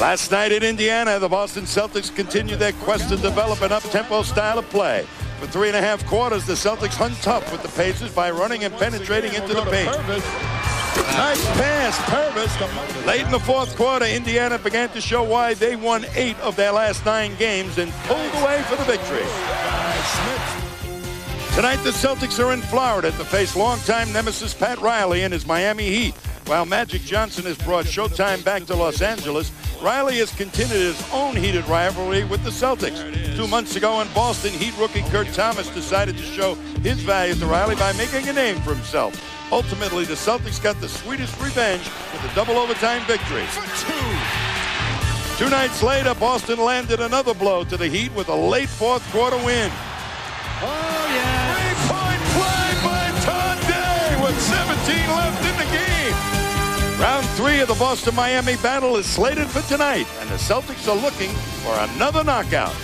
Last night in Indiana, the Boston Celtics continued their quest to develop an up-tempo style of play. For 3.5 quarters, the Celtics hung tough with the Pacers by running and penetrating into the paint. Nice pass, Purvis. Late in the fourth quarter, Indiana began to show why they won 8 of their last 9 games and pulled away for the victory. Tonight, the Celtics are in Florida to face longtime nemesis Pat Riley and his Miami Heat. While Magic Johnson has brought Showtime back to Los Angeles, Riley has continued his own heated rivalry with the Celtics. 2 months ago in Boston, Heat rookie Kurt Thomas decided to show his value to Riley by making a name for himself. Ultimately, the Celtics got the sweetest revenge with a double overtime victory. 2 nights later, Boston landed another blow to the Heat with a late fourth quarter win. Oh, yeah. 3-point play by Todd Day with 17 left in the game. Round 3 of the Boston-Miami battle is slated for tonight, and the Celtics are looking for another knockout.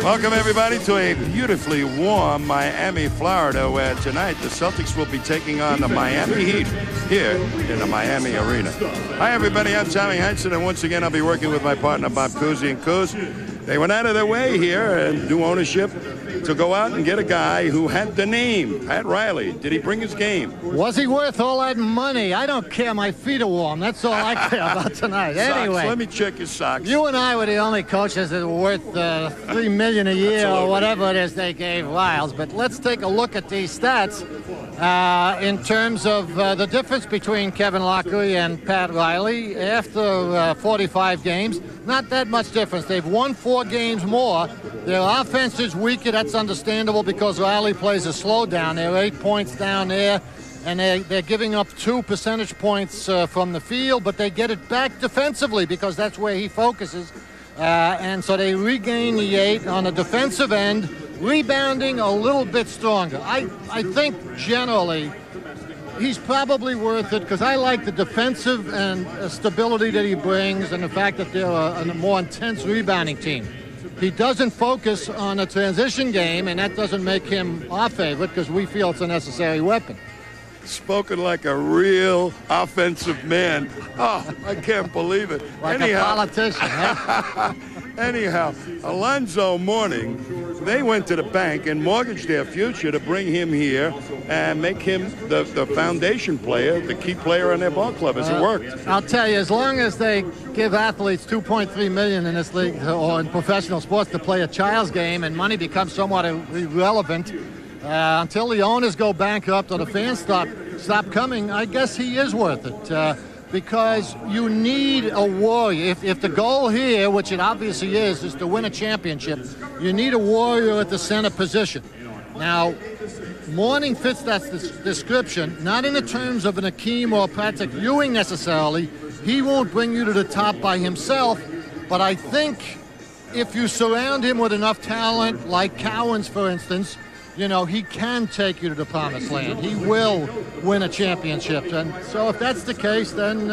Welcome, everybody, to a beautifully warm Miami, Florida, where tonight the Celtics will be taking on the Miami Heat here in the Miami Arena. Hi, everybody. I'm Tommy Heinsohn, and once again, I'll be working with my partner, Bob Cousy and Coos. They went out of their way here and new ownership to go out and get a guy who had the name, Pat Riley. Did he bring his game? Was he worth all that money? I don't care. My feet are warm. That's all I care about tonight. Socks. Anyway, Let me check your socks. You and I were the only coaches that were worth $3 million a year or whatever it is they gave Wiles. But let's take a look at these stats in terms of the difference between Kevin Lockery and Pat Riley after 45 games. Not that much difference. They've won 4 games more. Their offense is weaker. That's understandable because Riley plays a slowdown. They're 8 points down there, and they're giving up 2 percentage points from the field, but they get it back defensively because that's where he focuses. And so they regain the 8 on the defensive end, rebounding a little bit stronger. I think generally he's probably worth it because I like the defensive and stability that he brings and the fact that they're a more intense rebounding team. He doesn't focus on a transition game, and that doesn't make him our favorite because we feel it's a necessary weapon. Spoken like a real offensive man. Oh, I can't believe it. Like a politician, huh? Anyhow, Alonzo Mourning, they went to the bank and mortgaged their future to bring him here and make him the foundation player, the key player on their ball club. Has it worked? I'll tell you, as long as they give athletes $2.3 million in this league or in professional sports to play a child's game and money becomes somewhat irrelevant, until the owners go bankrupt or the fans stop coming, I guess he is worth it. Because you need a warrior. If the goal here, which it obviously is to win a championship, you need a warrior at the center position. Now, Mourning fits that description, not in the terms of an Akeem or Patrick Ewing necessarily. He won't bring you to the top by himself, but I think if you surround him with enough talent, like Cowens, for instance, you know, he can take you to the promised land. He will win a championship. And so if that's the case, then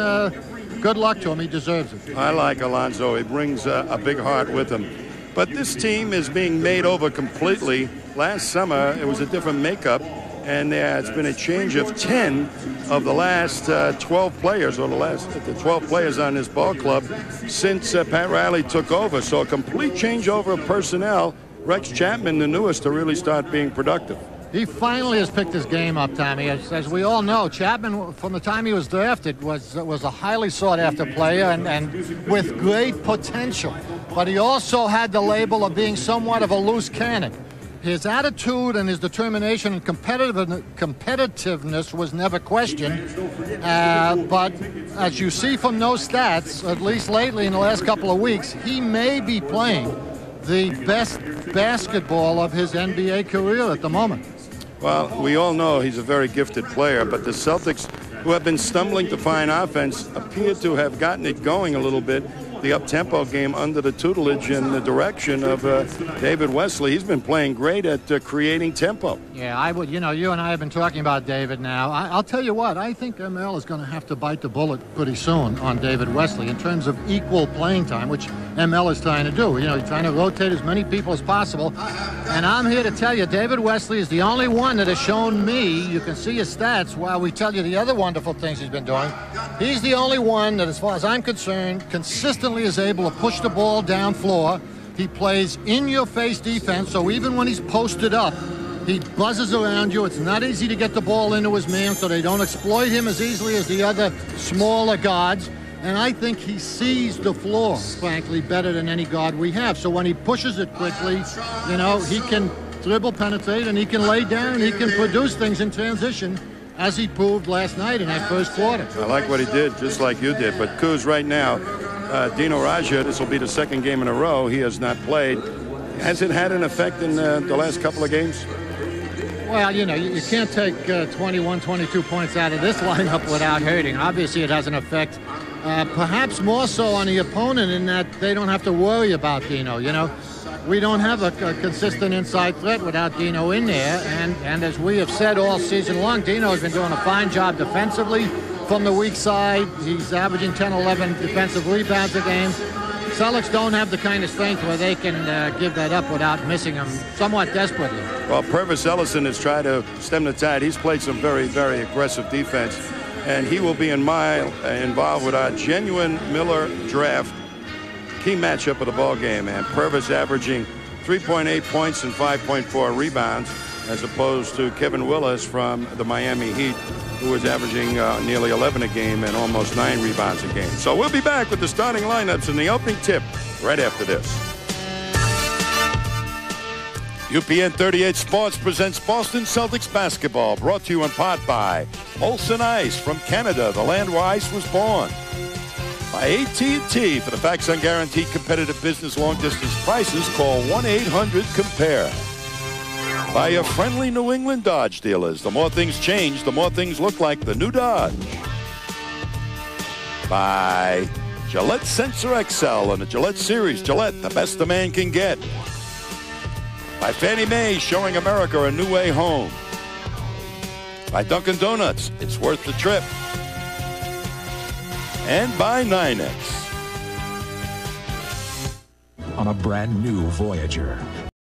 good luck to him. He deserves it. I like Alonzo. He brings a big heart with him. But this team is being made over completely. Last summer, it was a different makeup, and it's been a change of 10 of the last 12 players, or the 12 players on this ball club since Pat Riley took over. So a complete changeover of personnel. Rex Chapman, the newest, to really start being productive. He finally has picked his game up, Tommy. As we all know, Chapman, from the time he was drafted, was a highly sought-after player and with great potential. But he also had the label of being somewhat of a loose cannon. His attitude and his determination and competitiveness was never questioned. But as you see from those stats, at least lately in the last couple of weeks, he may be playing the best basketball of his NBA career at the moment. Well, we all know he's a very gifted player, but the Celtics, who have been stumbling to find offense, appear to have gotten it going a little bit. the up-tempo game under the tutelage and the direction of David Wesley. He's been playing great at creating tempo. Yeah, I would. You know, you and I have been talking about David now. I'll tell you what, I think ML is going to have to bite the bullet pretty soon on David Wesley in terms of equal playing time, which ML is trying to do. You know, he's trying to rotate as many people as possible. And I'm here to tell you, David Wesley is the only one that has shown me, you can see his stats while we tell you the other wonderful things he's been doing. He's the only one that, as far as I'm concerned, consistently is able to push the ball down floor. He plays in-your-face defense, so even when he's posted up, he buzzes around you. It's not easy to get the ball into his man, so they don't exploit him as easily as the other smaller guards. And I think he sees the floor, frankly, better than any guard we have. So when he pushes it quickly, you know, he can dribble, penetrate, and he can lay down, and he can produce things in transition, as he proved last night in that first quarter. I like what he did, just like you did. But Kuz, right now, Dino Raja, this will be the second game in a row he has not played. Has it had an effect in the last couple of games? Well, you know, you can't take 21, 22 points out of this lineup without hurting. Obviously, it has an effect, perhaps more so on the opponent in that they don't have to worry about Dino, you know. We don't have a consistent inside threat without Dino in there, and as we have said all season long, Dino has been doing a fine job defensively from the weak side. He's averaging 10, 11 defensive rebounds a game. Celtics don't have the kind of strength where they can give that up without missing him somewhat desperately. Well, Purvis Ellison has tried to stem the tide. He's played some very, very aggressive defense, and he will be involved with our genuine Miller draft key matchup of the ball game, and Purvis averaging 3.8 points and 5.4 rebounds, as opposed to Kevin Willis from the Miami Heat, who is averaging nearly 11 a game and almost 9 rebounds a game. So we'll be back with the starting lineups and the opening tip right after this. UPN-38 Sports presents Boston Celtics basketball, brought to you in part by Molson Ice from Canada, the land where ice was born. By AT&T. For the facts on guaranteed competitive business long-distance prices, call 1-800-COMPARE. By your friendly New England Dodge dealers. The more things change, the more things look like the new Dodge. By Gillette Sensor XL and the Gillette Series. Gillette, the best a man can get. By Fannie Mae, showing America a new way home. By Dunkin' Donuts, it's worth the trip. And by NYNEX. On a brand new Voyager,